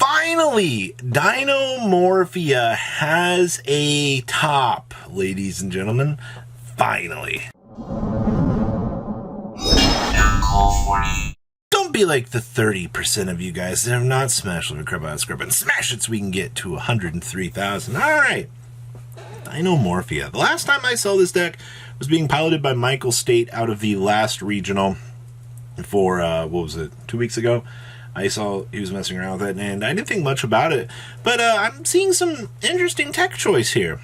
Finally, Dinomorphia has a top, ladies and gentlemen. Finally. Don't be like the 30% of you guys that have not smashed the Crab Script and smash it so we can get to 103,000. Alright. Dinomorphia. The last time I saw this deck was being piloted by Michael State out of the last regional for, what was it, 2 weeks ago? I saw he was messing around with it, and I didn't think much about it. But I'm seeing some interesting tech choice here.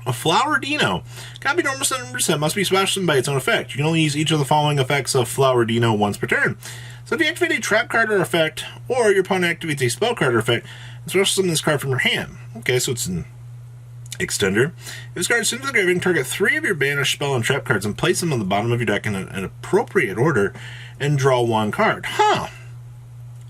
A Flower Dino. Gotta be normal 7%, must be special by its own effect. You can only use each of the following effects of Flower Dino once per turn. So if you activate a trap card or effect, or your opponent activates a spell card or effect, special summon this card from your hand. Okay, so it's an extender. If this card is sent to the graveyard, target 3 of your banished spell and trap cards and place them on the bottom of your deck in an appropriate order and draw 1 card. Huh.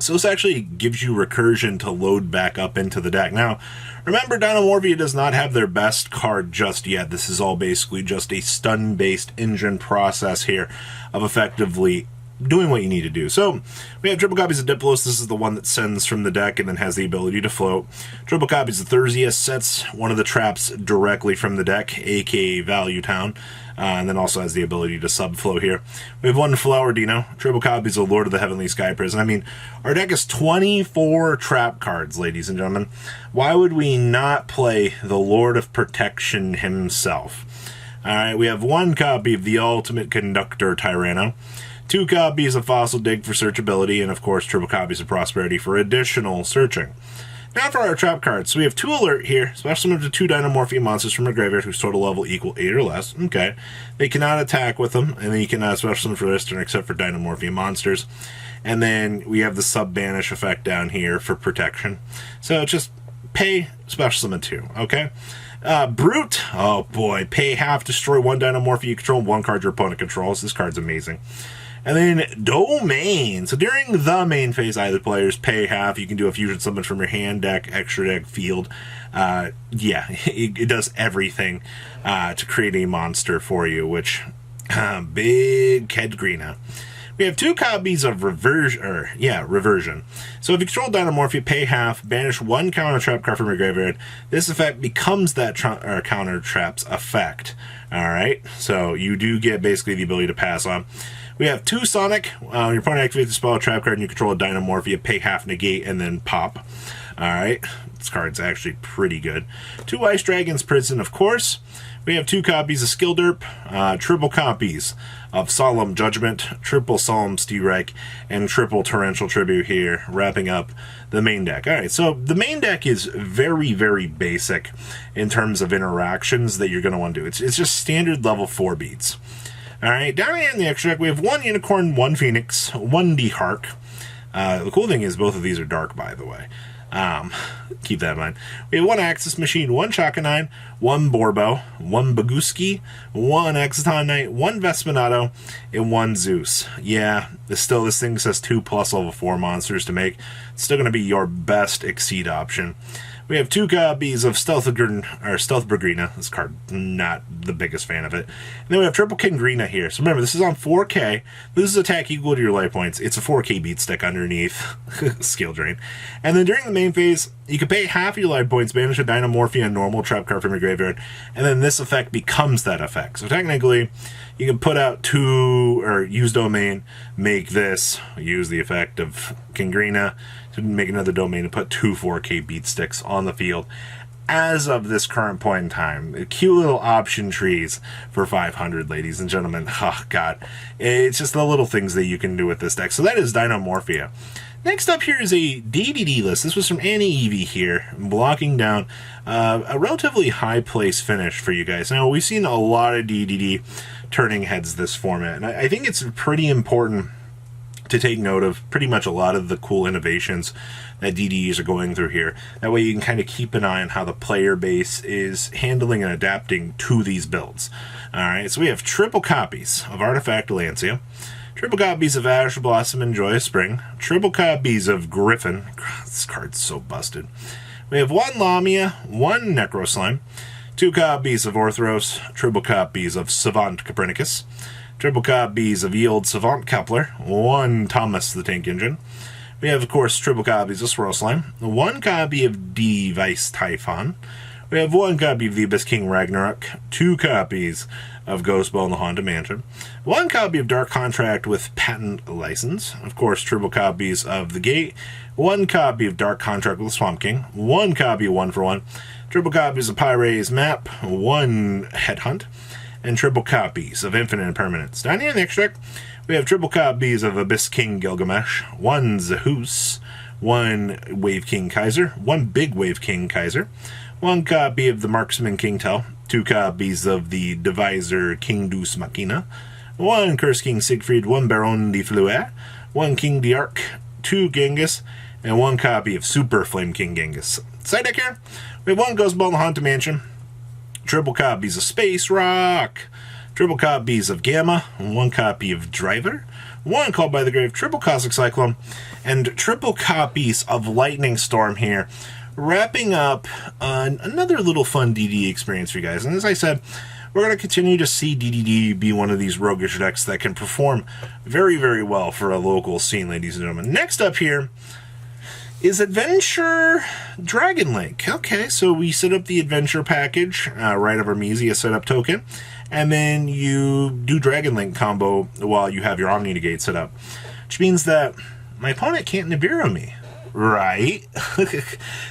So this actually gives you recursion to load back up into the deck. Now, remember, Dinomorphia does not have their best card just yet. This is all basically just a stun-based engine process here of effectively doing what you need to do. So, we have triple copies of Diplos. This is the one that sends from the deck and then has the ability to float. Triple copies of Thursia sets one of the traps directly from the deck, aka Value Town. And then also has the ability to subflow here. We have 1 Flower Dino, triple copies of Lord of the Heavenly Sky Prison. I mean, our deck is 24 trap cards, ladies and gentlemen. Why would we not play the Lord of Protection himself? Alright, we have 1 copy of the Ultimate Conductor Tyranno, 2 copies of Fossil Dig for searchability, and of course triple copies of Prosperity for additional searching. Now for our trap cards. So we have 2 alert here, special summon to 2 Dinomorphia monsters from a graveyard whose total level equal 8 or less. Okay. They cannot attack with them, and then you cannot special summon for this turn except for Dinomorphia monsters. And then we have the sub-banish effect down here for protection. So just pay, special summon 2, okay? Brute, oh boy, pay half, destroy 1 Dinomorphia you control, 1 card your opponent controls. This card's amazing. And then Domain. So during the main phase, either players pay half. You can do a fusion summon from your hand, deck, extra deck, field. Yeah, it does everything to create a monster for you, which, big Kedgrina. We have 2 copies of Reversion. So if you control Dinomorphia, pay half, banish 1 counter trap card from your graveyard. This effect becomes that counter trap's effect. Alright, so you do get basically the ability to pass on. We have 2 Sonic. Your opponent activates the spell trap card and you control a Dinomorphia, pay half, negate, and then pop. Alright, this card's actually pretty good. 2 Ice Dragon's Prison, of course. We have 2 copies of Skillderp, triple copies of Solemn Judgment, triple Solemn Steerike, and triple Torrential Tribute here, wrapping up the main deck. Alright, so the main deck is very, very basic in terms of interactions that you're going to want to do. It's just standard level 4 beats. Alright, down here in the extra deck, we have 1 Unicorn, 1 Phoenix, 1 D-Hark. The cool thing is both of these are dark, by the way. Keep that in mind. We have 1 Axis Machine, 1 Chakanine, 1 Borbo, 1 Baguski, 1 Exciton Knight, 1 Vespinato, and 1 Zeus. Yeah, this thing says 2+ level 4 monsters to make. It's still going to be your best Exceed option. We have 2 copies of Stealth Bergrina. This card, not the biggest fan of it. And then we have triple Kingrina here. So remember, this is on 4K. This is attack equal to your life points. It's a 4K beat stick underneath. Skill drain. And then during the main phase, you can pay half your life points, banish a Dinomorphia and normal trap card from your graveyard, and then this effect becomes that effect. So technically, you can put out 2, or use Domain, make this, use the effect of Kingrina, to make another Domain and put 2 4K beat sticks on the field. As of this current point in time, cute little option trees for 500, ladies and gentlemen. Oh, God. It's just the little things that you can do with this deck. So that is Dinomorphia. Next up here is a DDD list. This was from Annie Evie here, blocking down a relatively high place finish for you guys. Now, we've seen a lot of DDD turning heads this format, and I think it's pretty important to take note of pretty much a lot of the cool innovations that DDEs are going through here. That way you can kind of keep an eye on how the player base is handling and adapting to these builds. Alright, so we have triple copies of Artifact Lancia, triple copies of Ash Blossom and Joyous Spring, triple copies of Griffin. This card's so busted. We have 1 Lamia, 1 Necroslime, 2 copies of Orthros, triple copies of Savant Copernicus, triple copies of Yield Savant Kepler, 1 Thomas the Tank Engine. We have, of course, triple copies of Swirl Slime, 1 copy of Device Typhon. We have 1 copy of the Abyss King Ragnarok, 2 copies of Ghost Ball in the Haunted Mansion, 1 copy of Dark Contract with Patent License, of course, triple copies of The Gate, 1 copy of Dark Contract with the Swamp King, 1 copy of 1 for 1, triple copies of Pyre's Map, 1 Headhunt, and triple copies of Infinite Impermanence. Down here in the extract, we have triple copies of Abyss King Gilgamesh, 1 Zeus, 1 Wave King Kaiser, 1 Big Wave King Kaiser, 1 copy of the Marksman King Tell, 2 copies of the Deviser King Deus Machina, 1 Curse King Siegfried, 1 Baron de Fleur, 1 King Diark, 2 Genghis, and 1 copy of Super Flame King Genghis. Side deck here, we have 1 Ghost Ball in the Haunted Mansion, triple copies of Space Rock, triple copies of Gamma, 1 copy of Driver, 1 Called by the Grave, triple Cosmic Cyclone, and triple copies of Lightning Storm here, wrapping up another little fun DD experience for you guys. And as I said, we're going to continue to see DDD be one of these roguish decks that can perform very, very well for a local scene, ladies and gentlemen. Next up here is Adventure Dragon Link. Okay, so we set up the Adventure package, right of Armisia setup token, and then you do Dragon Link combo while you have your Omni Negate set up, which means that my opponent can't Nibiru me, right?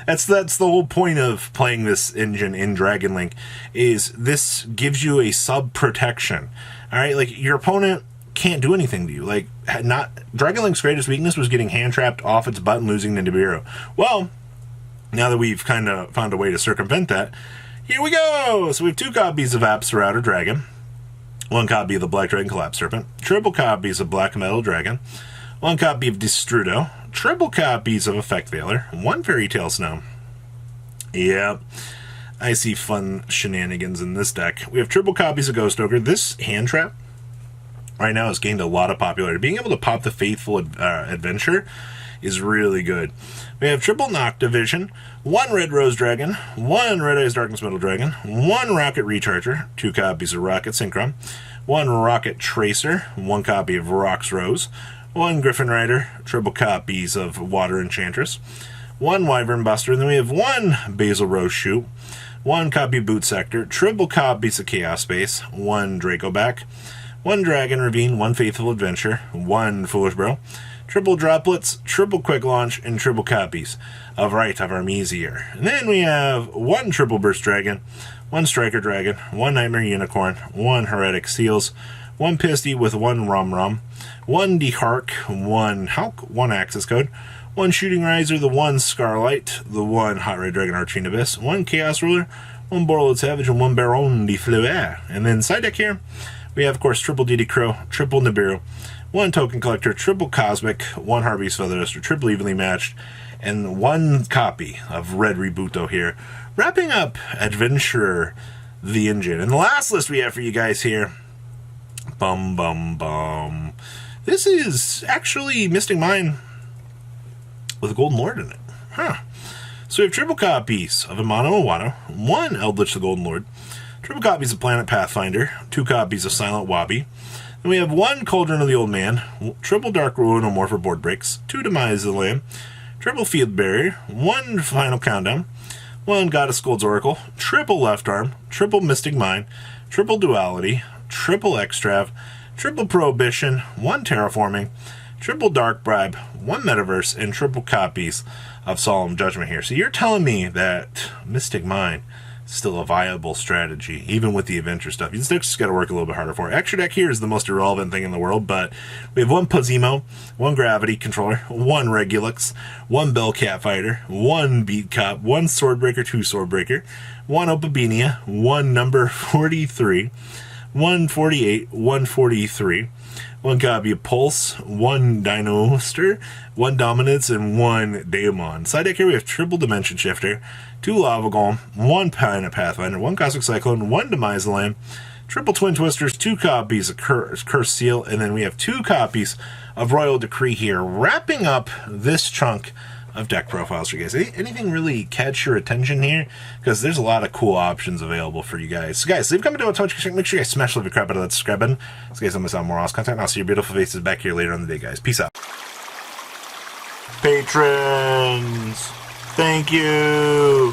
That's the whole point of playing this engine in Dragon Link, is this gives you a sub protection. All right, like your opponent can't do anything to you. Like, Dragon Link's greatest weakness was getting hand trapped off its butt and losing to Nibiru. Well, now that we've kind of found a way to circumvent that, here we go! So we have 2 copies of Apsara Outer Dragon, 1 copy of the Black Dragon Collapse Serpent, triple copies of Black Metal Dragon, 1 copy of Destrudo, triple copies of Effect Veiler, 1 Fairy Tale Snow. Yeah, I see fun shenanigans in this deck. We have triple copies of Ghost Ogre. This hand trap right now has gained a lot of popularity. Being able to pop the Faithful Adventure is really good. We have triple Nocta Vision, 1 Red Rose Dragon, 1 Red Eyes Darkness Metal Dragon, 1 Rocket Recharger, 2 copies of Rocket Synchron, 1 Rocket Tracer, 1 copy of Rox Rose, 1 Griffin Rider, triple copies of Water Enchantress, 1 Wyvern Buster, and then we have 1 Basil Rose Shoot, 1 copy of Boot Sector, triple copies of Chaos Space, 1 Dracoback, 1 Dragon Ravine, 1 Faithful Adventure, 1 Foolish Bro, triple Droplets, triple Quick Launch, and triple copies of Rite of Armisier. And then we have 1 Triple Burst Dragon, 1 Striker Dragon, 1 Nightmare Unicorn, 1 Heretic Seals, 1 Pisty with 1 Rum Rum, 1 Dehark, 1 Hulk, 1 Access Code, 1 Shooting Riser, the 1 Scarlight, the 1 Hot Red Dragon Arching Abyss, 1 Chaos Ruler, 1 Borrowed Savage, and 1 Baron de Fleur. And then side deck here, we have, of course, triple DD Crow, triple Nibiru, 1 Token Collector, triple Cosmic, 1 Harvey's Feather Duster, triple Evenly Matched, and 1 copy of Red Rebuto here. Wrapping up Adventure the Engine. And the last list we have for you guys here, bum bum bum, this is actually Mystic Mine with a Golden Lord in it. So we have triple copies of Amano Iwano, 1 Eldritch the Golden Lord, triple copies of Planet Pathfinder, 2 copies of Silent Wabi. Then we have 1 Cauldron of the Old Man, triple Dark Ruin or more for board breaks, 2 Demise of the Lamb, triple Field Barrier, 1 Final Countdown, 1 Goddess Gold's Oracle, triple Left Arm, triple Mystic Mine, triple Duality, triple Extrav, triple Prohibition, 1 Terraforming, triple Dark Bribe, 1 Metaverse, and triple copies of Solemn Judgment here. So you're telling me that Mystic Mine is still a viable strategy, even with the adventure stuff. This deck's just got to work a little bit harder for it. Extra deck here is the most irrelevant thing in the world, but we have 1 Pozimo, 1 Gravity Controller, 1 Regulix, 1 Bellcat Fighter, 1 Beat Cop, 1 Swordbreaker, 2 Swordbreaker, 1 Opabinia, 1 number 43, 148, 143, 1 copy of Pulse, 1 Dinoster, 1 Dominance, and 1 Daemon. Side deck here we have triple Dimension Shifter, 2 Lava Golem, 1 Planet Pathfinder, 1 Cosmic Cyclone, 1 Demise the Lamb, triple Twin Twisters, 2 copies of Curse Seal, and then we have 2 copies of Royal Decree here, wrapping up this chunk of deck profiles for you guys. Anything really catch your attention here? Because there's a lot of cool options available for you guys. So guys, leave a comment down below, make sure you guys smash the crap out of that subscribe button so you guys don't miss out on more awesome content. And I'll see your beautiful faces back here later on the day, guys. Peace out. Patrons, thank you.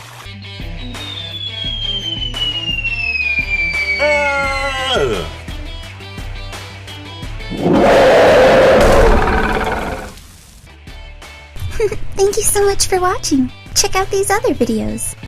Thank you so much for watching. Check out these other videos.